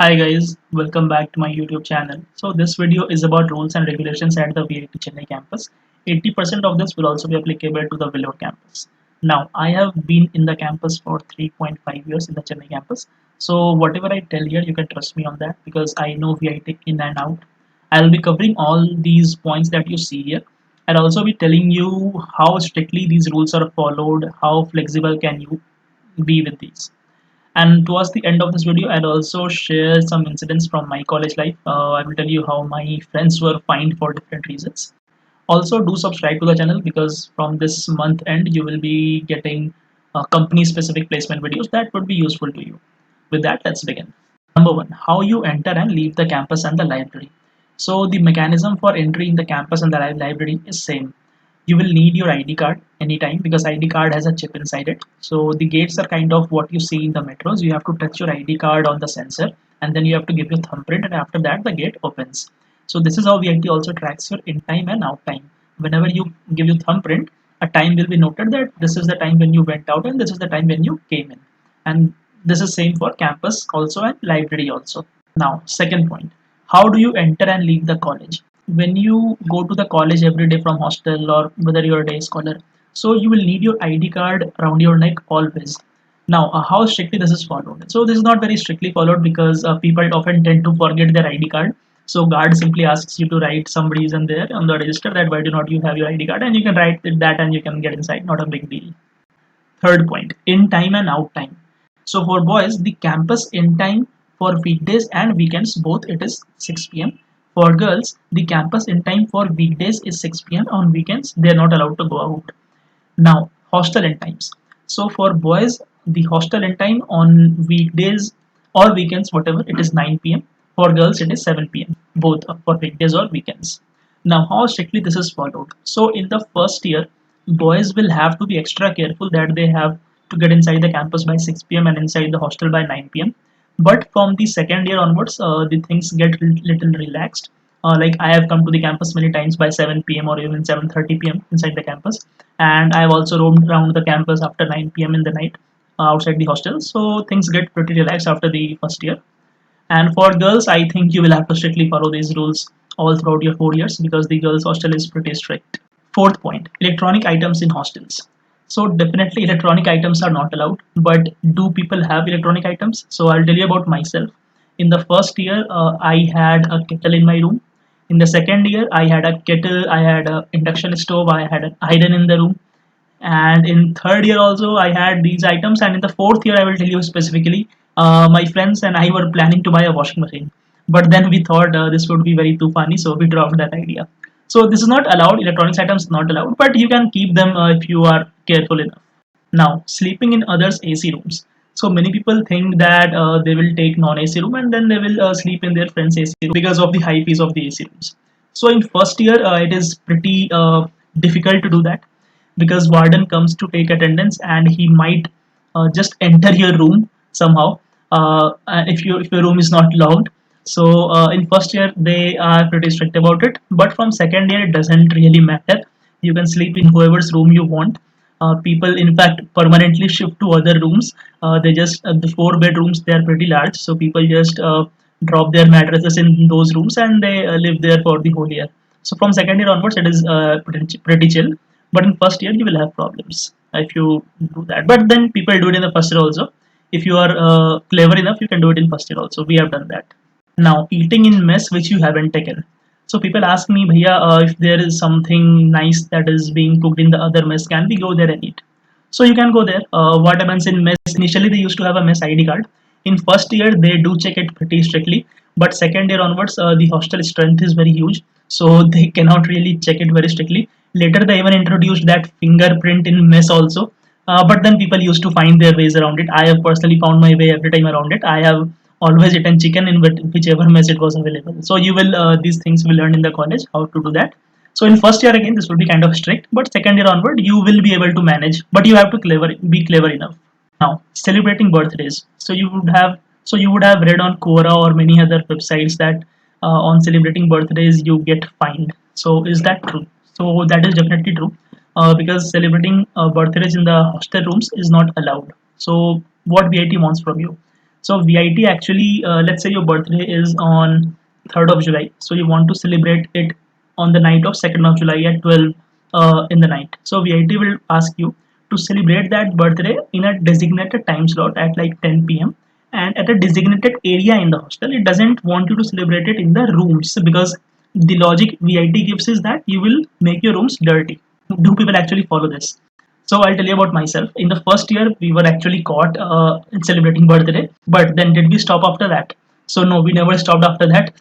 Hi guys, welcome back to my YouTube channel. So this video is about rules and regulations at the VIT Chennai campus. 80% of this will also be applicable to the Vellore campus. Now, I have been in the campus for 3.5 years in the Chennai campus. So whatever I tell here, you can trust me on that because I know VIT in and out. I'll be covering all these points that you see here. I'll also be telling you how strictly these rules are followed, how flexible can you be with these. And towards the end of this video, I'll also share some incidents from my college life. I will tell you how my friends were fined for different reasons. Also, do subscribe to the channel because from this month end, you will be getting company specific placement videos that would be useful to you. With that, let's begin. Number one, how you enter and leave the campus and the library. So the mechanism for entering the campus and the library is same. You will need your ID card anytime because ID card has a chip inside it. So the gates are kind of what you see in the metros. You have to touch your ID card on the sensor and then you have to give your thumbprint, and after that the gate opens. So this is how VIT also tracks your in time and out time. Whenever you give your thumbprint, a time will be noted that this is the time when you went out and this is the time when you came in. And this is same for campus also and library also. Now, second point, how do you enter and leave the college? When you go to the college every day from hostel or whether you're a day scholar, so you will need your ID card around your neck always. Now, how strictly this is followed? So this is not very strictly followed because people often tend to forget their ID card. So guard simply asks you to write some reason there on the register that why do not you have your ID card, and you can write that and you can get inside. Not a big deal. Third point, in time and out time. So for boys, the campus in time for weekdays and weekends, both it is 6 p.m. For girls, the campus in time for weekdays is 6 p.m. On weekends, they are not allowed to go out. Now, hostel end times. So for boys, the hostel end time on weekdays or weekends, whatever, it is 9 p.m. For girls, it is 7 p.m. Both for weekdays or weekends. Now, how strictly this is followed? So in the first year, boys will have to be extra careful that they have to get inside the campus by 6 p.m. and inside the hostel by 9 p.m. But from the second year onwards, the things get little relaxed. Like I have come to the campus many times by 7 p.m. or even 7:30 p.m. inside the campus, and I have also roamed around the campus after 9 p.m. in the night outside the hostel. So things get pretty relaxed after the first year. And for girls, I think you will have to strictly follow these rules all throughout your 4 years because the girls' hostel is pretty strict. Fourth point, electronic items in hostels. So definitely electronic items are not allowed, but do people have electronic items? So I'll tell you about myself. In the first year, I had a kettle in my room. In the second year, I had a kettle, I had a induction stove, I had an iron in the room. And in third year also, I had these items. And in the fourth year, I will tell you specifically, my friends and I were planning to buy a washing machine. But then we thought this would be very too funny, so we dropped that idea. So this is not allowed. Electronics items not allowed, but you can keep them if you are careful enough. Now, sleeping in others' AC rooms. So many people think that they will take non-AC room and then they will sleep in their friend's AC room because of the high fees of the AC rooms. So in first year, it is pretty difficult to do that because warden comes to take attendance and he might just enter your room somehow if your room is not locked. So in first year they are pretty strict about it, but from second year it doesn't really matter. You can sleep in whoever's room you want. People in fact permanently shift to other rooms. They just the four bedrooms, they are pretty large, so people just drop their mattresses in those rooms and they live there for the whole year. So from second year onwards it is pretty chill, but in first year you will have problems if you do that. But then people do it in the first year also. If you are clever enough, you can do it in first year also. We have done that. Now, eating in mess which you haven't taken. So people ask me, Bhaiya, if there is something nice that is being cooked in the other mess, can we go there and eat? So you can go there. What happens in mess? Initially, they used to have a mess ID card. In first year, they do check it pretty strictly, but second year onwards, the hostel strength is very huge, so they cannot really check it very strictly. Later, they even introduced that fingerprint in mess also, but then people used to find their ways around it. I have personally found my way every time around it. I have always eaten chicken in whichever mess it was available. So you will these things will learn in the college how to do that. So in first year again this will be kind of strict, but second year onward you will be able to manage. But you have to be clever enough. Now, celebrating birthdays. So you would have read on Quora or many other websites that on celebrating birthdays you get fined. So is that true? So that is definitely true because celebrating birthdays in the hostel rooms is not allowed. So what VIT wants from you? So VIT actually, let's say your birthday is on 3rd of July. So you want to celebrate it on the night of 2nd of July at 12 in the night. So VIT will ask you to celebrate that birthday in a designated time slot at like 10 p.m. and at a designated area in the hostel. It doesn't want you to celebrate it in the rooms because the logic VIT gives is that you will make your rooms dirty. Do people actually follow this? So I'll tell you about myself. In the first year, we were actually caught in celebrating birthday, but then did we stop after that? So no, we never stopped after that.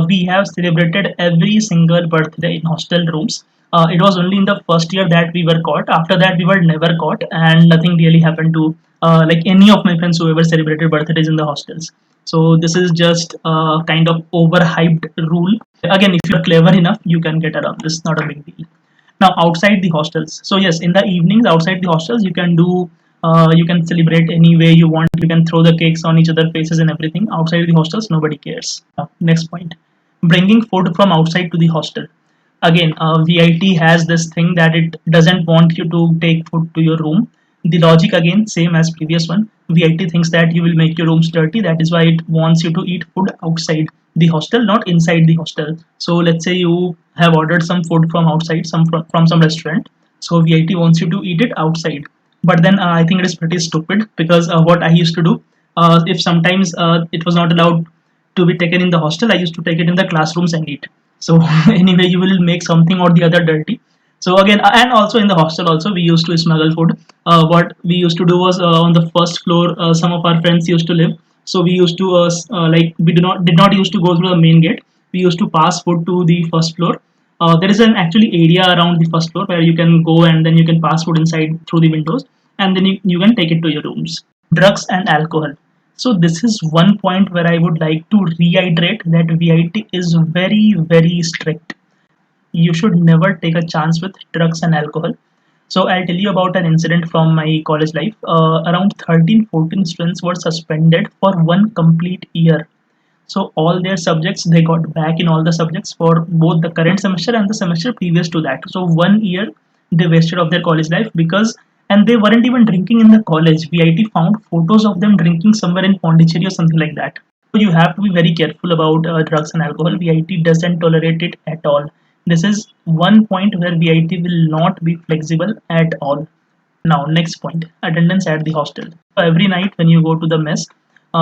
We have celebrated every single birthday in hostel rooms. It was only in the first year that we were caught. After that, we were never caught, and nothing really happened to like any of my friends who ever celebrated birthdays in the hostels. So this is just a kind of overhyped rule. Again, if you're clever enough, you can get around this. Not a big deal. Now outside the hostels, so yes, in the evenings outside the hostels you can do you can celebrate any way you want. You can throw the cakes on each other faces and everything. Outside the hostels nobody cares. Now, next point, bringing food from outside to the hostel. Again, VIT has this thing that it doesn't want you to take food to your room. The logic again same as previous one. VIT thinks that you will make your rooms dirty. That is why it wants you to eat food outside the hostel, not inside the hostel. So let's say you have ordered some food from outside, from some restaurant. So VIT wants you to eat it outside. But then I think it is pretty stupid because what I used to do, if sometimes it was not allowed to be taken in the hostel, I used to take it in the classrooms and eat. So anyway, you will make something or the other dirty. So again, and also in the hostel also we used to smuggle food. What we used to do was on the first floor, some of our friends used to live. So we used to like we did not used to go through the main gate. We used to pass food to the first floor. There is an actually area around the first floor where you can go and then you can pass food inside through the windows, and then you can take it to your rooms. Drugs and alcohol. So this is one point where I would like to reiterate that VIT is very, very strict. You should never take a chance with drugs and alcohol. So I'll tell you about an incident from my college life. Around 13, 14 students were suspended for one complete year. So all their subjects, they got back in all the subjects for both the current semester and the semester previous to that. So 1 year they wasted of their college life because, and they weren't even drinking in the college. VIT found photos of them drinking somewhere in Pondicherry or something like that. So you have to be very careful about drugs and alcohol. VIT doesn't tolerate it at all. This is one point where VIT will not be flexible at all. Now, next point, attendance at the hostel. So every night when you go to the mess,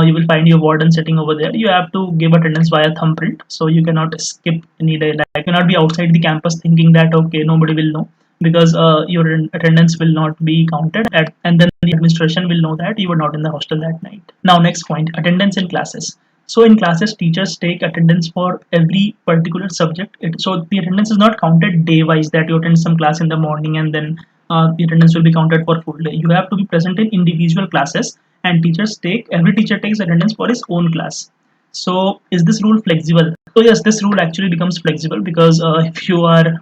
you will find your warden sitting over there. You have to give attendance via thumbprint, so you cannot skip any day. Like, you cannot be outside the campus thinking that okay, nobody will know, because your attendance will not be counted, and then the administration will know that you were not in the hostel that night. Now, next point, attendance in classes. So in classes, teachers take attendance for every particular subject. So the attendance is not counted day wise, that you attend some class in the morning and then the attendance will be counted for full day. You have to be present in individual classes, and every teacher takes attendance for his own class. So is this rule flexible? So yes, this rule actually becomes flexible because if you are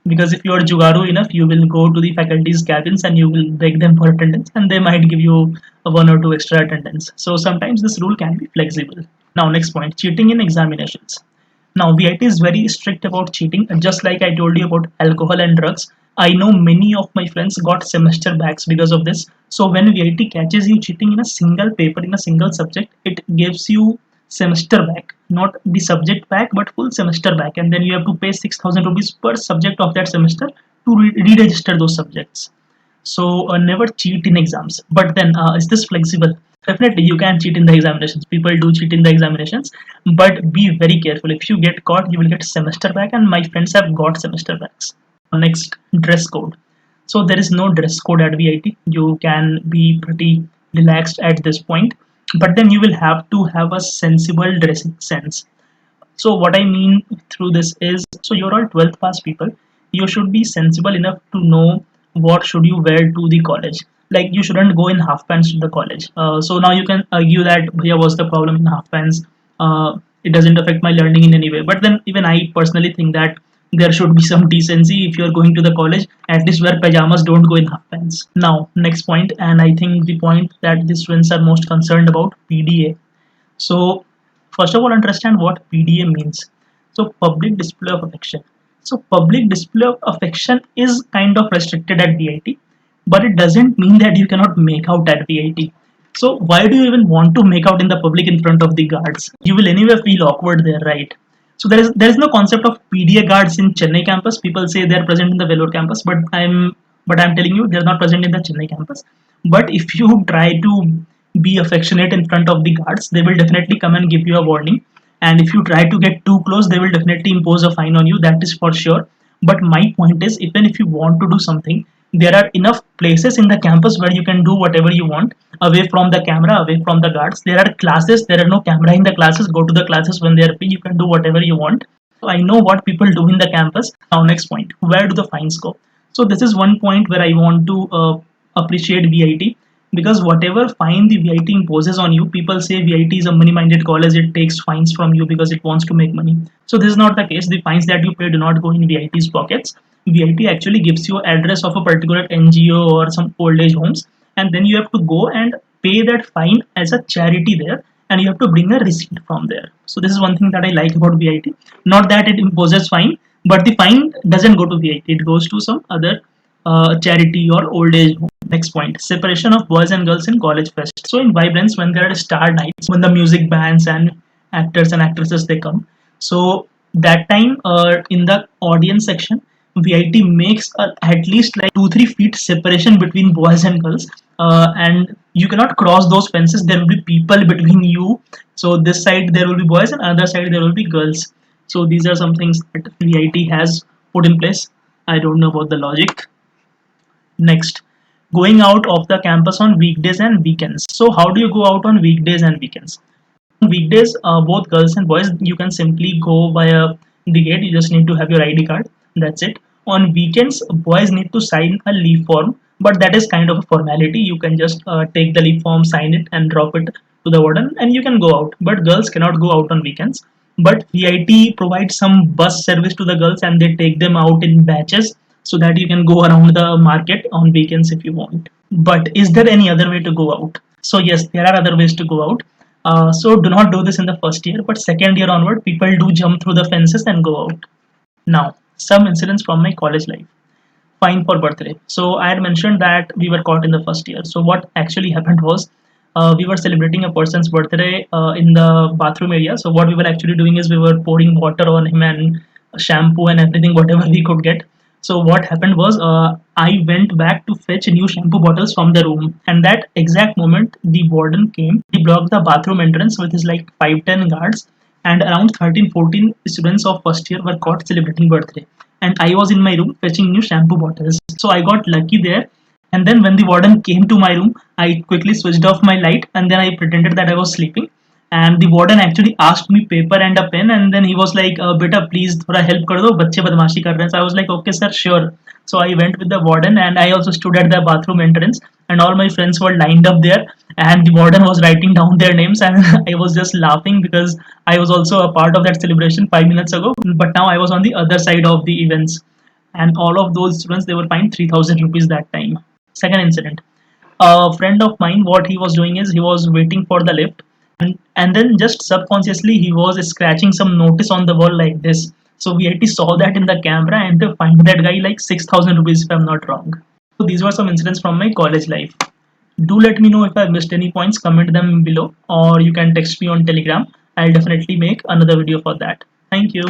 jugaru enough, you will go to the faculty's cabins and you will beg them for attendance, and they might give you a one or two extra attendance. So sometimes this rule can be flexible. Now, next point, cheating in examinations. Now, VIT is very strict about cheating, just like I told you about alcohol and drugs. I know many of my friends got semester backs because of this. So when VIT catches you cheating in a single paper, in a single subject, it gives you semester back, not the subject back, but full semester back, and then you have to pay 6,000 rupees per subject of that semester to re-register those subjects. So never cheat in exams. But then, is this flexible? Definitely, you can cheat in the examinations. People do cheat in the examinations, but be very careful. If you get caught, you will get semester back, and my friends have got semester backs. Next, dress code. So there is no dress code at VIT. You can be pretty relaxed at this point, but then you will have to have a sensible dressing sense. So what I mean through this is, so you're all 12th pass people. You should be sensible enough to know what should you wear to the college. Like, you shouldn't go in half pants to the college. So now you can argue that, bhaiya, what's the problem in half pants? It doesn't affect my learning in any way. But then even I personally think that there should be some decency. If you're going to the college, at least wear pajamas, don't go in half pants. Now, next point, and I think the point that the students are most concerned about, PDA. So first of all, understand what PDA means. So public display of affection. So public display of affection is kind of restricted at VIT, but it doesn't mean that you cannot make out at VIT. So why do you even want to make out in the public in front of the guards? You will anyway feel awkward there, right? So there is no concept of PDA guards in Chennai campus. People say they are present in the Vellore campus, but I'm telling you they're not present in the Chennai campus. But if you try to be affectionate in front of the guards, they will definitely come and give you a warning. And if you try to get too close, they will definitely impose a fine on you. That is for sure. But my point is, even if you want to do something, there are enough places in the campus where you can do whatever you want, away from the camera, away from the guards. There are classes, there are no camera in the classes. Go to the classes when they are free. You can do whatever you want. So I know what people do in the campus. Now, next point, where do the fines go? So this is one point where I want to appreciate VIT, because whatever fine the VIT imposes on you, people say VIT is a money-minded college. It takes fines from you because it wants to make money. So this is not the case. The fines that you pay do not go in VIT's pockets. VIT actually gives you address of a particular NGO or some old age homes, and then you have to go and pay that fine as a charity there, and you have to bring a receipt from there. So this is one thing that I like about VIT. Not that it imposes fine, but the fine doesn't go to VIT. It goes to some other charity or old age home. Next point, separation of boys and girls in college fest. So in Vibrance, when there are star nights, when the music bands and actors and actresses they come, so that time in the audience section, VIT makes at least like 2-3 feet separation between boys and girls, and you cannot cross those fences. There will be people between you. So this side there will be boys, and other side there will be girls. So these are some things that VIT has put in place. I don't know about the logic. Next, going out of the campus on weekdays and weekends. So how do you go out on weekdays and weekends? On weekdays, both girls and boys, you can simply go via the gate. You just need to have your ID card. That's it. On weekends, boys need to sign a leave form, but that is kind of a formality. You can just take the leave form, sign it, and drop it to the warden, and you can go out. But girls cannot go out on weekends. But VIT provides some bus service to the girls, and they take them out in batches so that you can go around the market on weekends if you want. But is there any other way to go out? So yes, there are other ways to go out. So do not do this in the first year, but second year onward, people do jump through the fences and go out. Now, some incidents from my college life. Fine for birthday. So I had mentioned that we were caught in the first year. So what actually happened was, we were celebrating a person's birthday in the bathroom area. So what we were actually doing is we were pouring water on him and shampoo and everything, whatever we could get. So what happened was, I went back to fetch new shampoo bottles from the room, and that exact moment the warden came. He blocked the bathroom entrance with his like 5-10 guards, and around 13-14 students of first year were caught celebrating birthday. And I was in my room fetching new shampoo bottles. So I got lucky there. And then when the warden came to my room, I quickly switched off my light, and then I pretended that I was sleeping. And the warden actually asked me paper and a pen, and then he was like, "Beta, please, थोड़ा help कर दो, बच्चे बदमाशी कर रहे हैं." So I was like, "Okay, sir, sure." So I went with the warden, and I also stood at the bathroom entrance, and all my friends were lined up there, and the warden was writing down their names, and I was just laughing because I was also a part of that celebration 5 minutes ago, but now I was on the other side of the events, and all of those students they were fined 3,000 rupees that time. Second incident, a friend of mine, what he was doing is he was waiting for the lift, and then just subconsciously he was scratching some notice on the wall like this. So VIT saw that in the camera and they fined that guy like 6,000 rupees if I'm not wrong. So these were some incidents from my college life. Do let me know if I missed any points, comment them below, or you can text me on Telegram. I'll definitely make another video for that. Thank you.